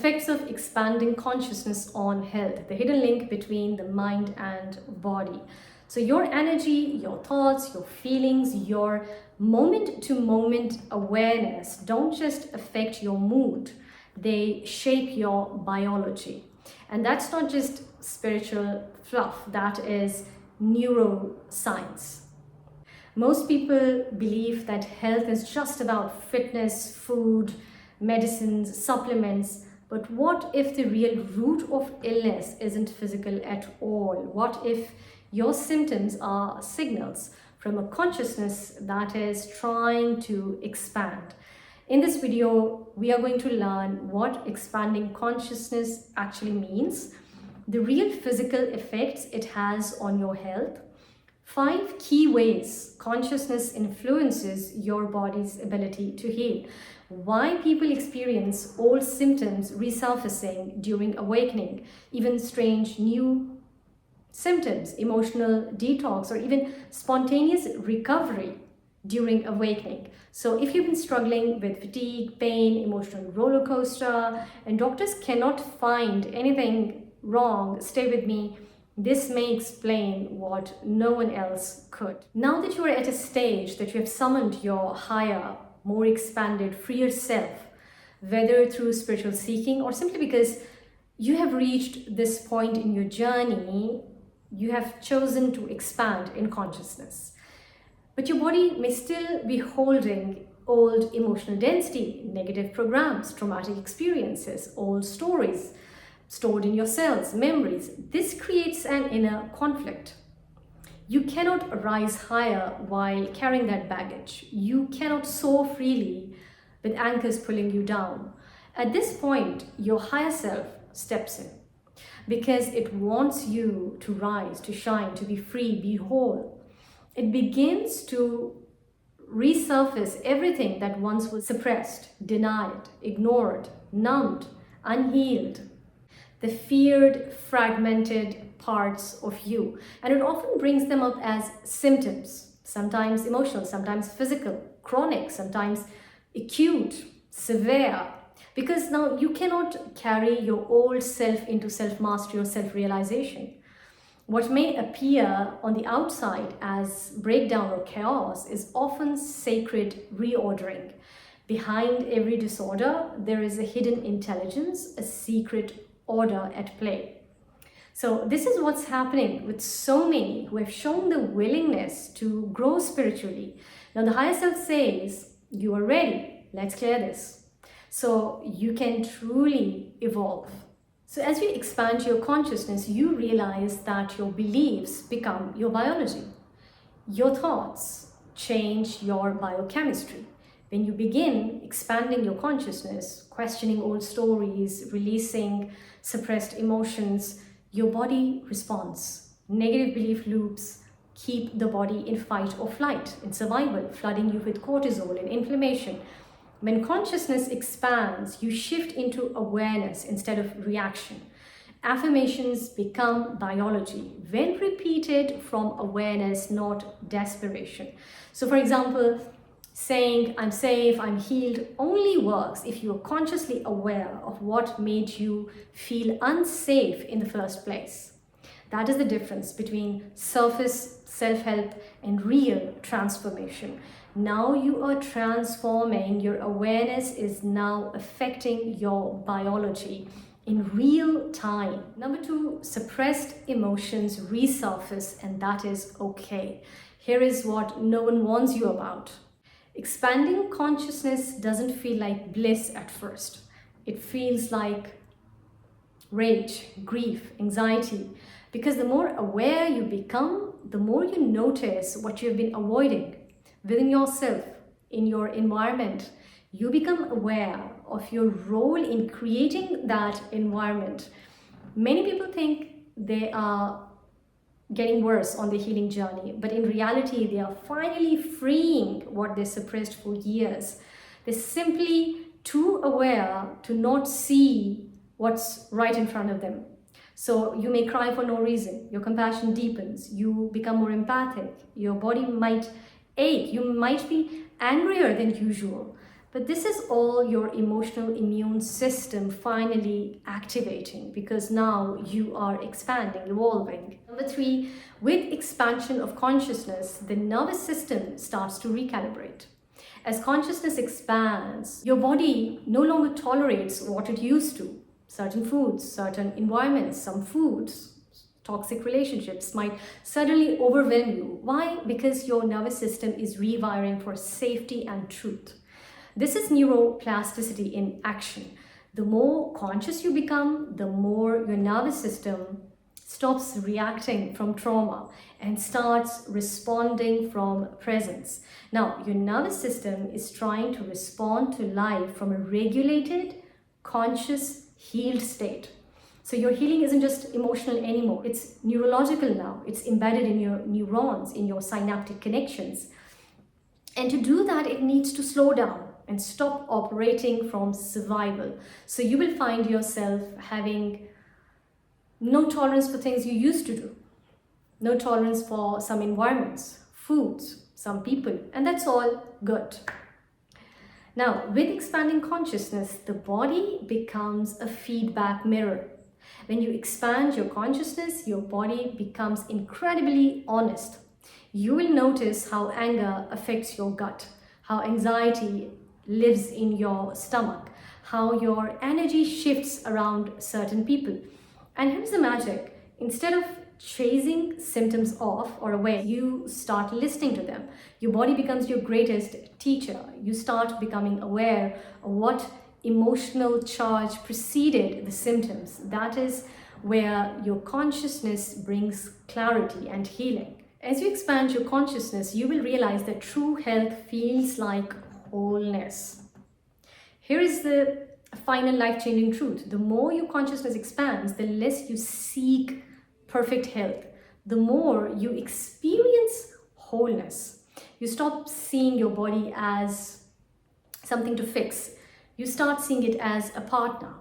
effects of expanding consciousness on health, the hidden link between the mind and body. So your energy, your thoughts, your feelings, your moment-to-moment awareness don't just affect your mood, they shape your biology. And that's not just spiritual fluff, that is neuroscience. Most people believe that health is just about fitness, food, medicines, supplements. But what if the real root of illness isn't physical at all? What if your symptoms are signals from a consciousness that is trying to expand? In this video, we are going to learn what expanding consciousness actually means, the real physical effects it has on your health, 5 key ways consciousness influences your body's ability to heal, why people experience old symptoms resurfacing during awakening, even strange new symptoms, emotional detox, or even spontaneous recovery during awakening. So if you've been struggling with fatigue, pain, emotional roller coaster, and doctors cannot find anything wrong, stay with me. This may explain what no one else could. Now that you are at a stage that you have summoned your higher, more expanded, freer self, whether through spiritual seeking or simply because you have reached this point in your journey, you have chosen to expand in consciousness. But your body may still be holding old emotional density, negative programs, traumatic experiences, old stories stored in your cells, memories. This creates an inner conflict. You cannot rise higher while carrying that baggage. You cannot soar freely with anchors pulling you down. At this point, your higher self steps in because it wants you to rise, to shine, to be free, be whole. It begins to resurface everything that once was suppressed, denied, ignored, numbed, unhealed. The feared, fragmented parts of you. And it often brings them up as symptoms, sometimes emotional, sometimes physical, chronic, sometimes acute, severe. Because now you cannot carry your old self into self-mastery or self-realization. What may appear on the outside as breakdown or chaos is often sacred reordering. Behind every disorder, there is a hidden intelligence, a secret order at play. So this is what's happening with so many who have shown the willingness to grow spiritually. Now the higher self says, you are ready, let's clear this. So you can truly evolve. So as you expand your consciousness, you realize that your beliefs become your biology. Your thoughts change your biochemistry. When you begin expanding your consciousness, questioning old stories, releasing suppressed emotions, your body responds. Negative belief loops keep the body in fight or flight, in survival, flooding you with cortisol and inflammation. When consciousness expands, you shift into awareness instead of reaction. Affirmations become biology when repeated from awareness, not desperation. So for example, saying I'm safe, I'm healed only works if you are consciously aware of what made you feel unsafe in the first place. That is the difference between surface self-help and real transformation. Now you are transforming, your awareness is now affecting your biology in real time. Number 2, suppressed emotions resurface, and that is okay. Here is what no one warns you about. Expanding consciousness doesn't feel like bliss at first. It feels like rage, grief, anxiety, because the more aware you become, the more you notice what you've been avoiding within yourself, in your environment. You become aware of your role in creating that environment. Many people think they are getting worse on their healing journey, but in reality, they are finally freeing what they suppressed for years. They're simply too aware to not see what's right in front of them. So you may cry for no reason. Your compassion deepens. You become more empathic. Your body might ache. You might be angrier than usual. But this is all your emotional immune system finally activating, because now you are expanding, evolving. Number three, with expansion of consciousness, the nervous system starts to recalibrate. As consciousness expands, your body no longer tolerates what it used to. Certain foods, certain environments, some foods, toxic relationships might suddenly overwhelm you. Why? Because your nervous system is rewiring for safety and truth. This is neuroplasticity in action. The more conscious you become, the more your nervous system stops reacting from trauma and starts responding from presence. Now, your nervous system is trying to respond to life from a regulated, conscious, healed state. So your healing isn't just emotional anymore. It's neurological now. It's embedded in your neurons, in your synaptic connections. And to do that, it needs to slow down and stop operating from survival. So you will find yourself having no tolerance for things you used to do, no tolerance for some environments, foods, some people, and that's all good. Now, with expanding consciousness, the body becomes a feedback mirror. When you expand your consciousness, your body becomes incredibly honest. You will notice how anger affects your gut, how anxiety lives in your stomach, how your energy shifts around certain people. And here's the magic. Instead of chasing symptoms off or away, you start listening to them. Your body becomes your greatest teacher. You start becoming aware of what emotional charge preceded the symptoms. That is where your consciousness brings clarity and healing. As you expand your consciousness, you will realize that true health feels like wholeness. Here is the final life-changing truth. The more your consciousness expands, the less you seek perfect health, the more you experience wholeness. You stop seeing your body as something to fix. You start seeing it as a partner.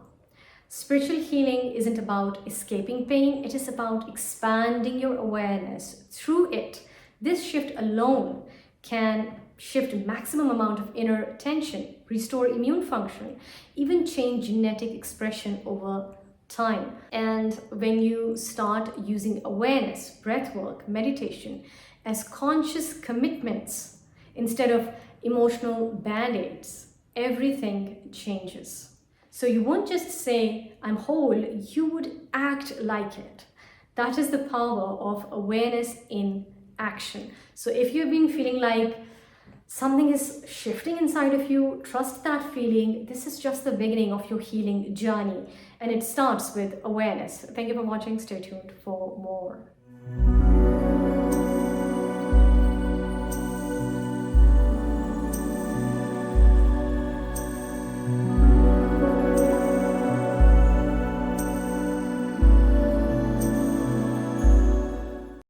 Spiritual healing isn't about escaping pain, it is about expanding your awareness through it. This shift alone can shift maximum amount of inner tension, restore immune function, even change genetic expression over time. And when you start using awareness, breath work, meditation as conscious commitments instead of emotional band-aids, everything changes. So you won't just say, I'm whole, you would act like it. That is the power of awareness in action. So if you've been feeling like something is shifting inside of you, trust that feeling. This is just the beginning of your healing journey, and it starts with awareness. Thank you for watching. Stay tuned for more.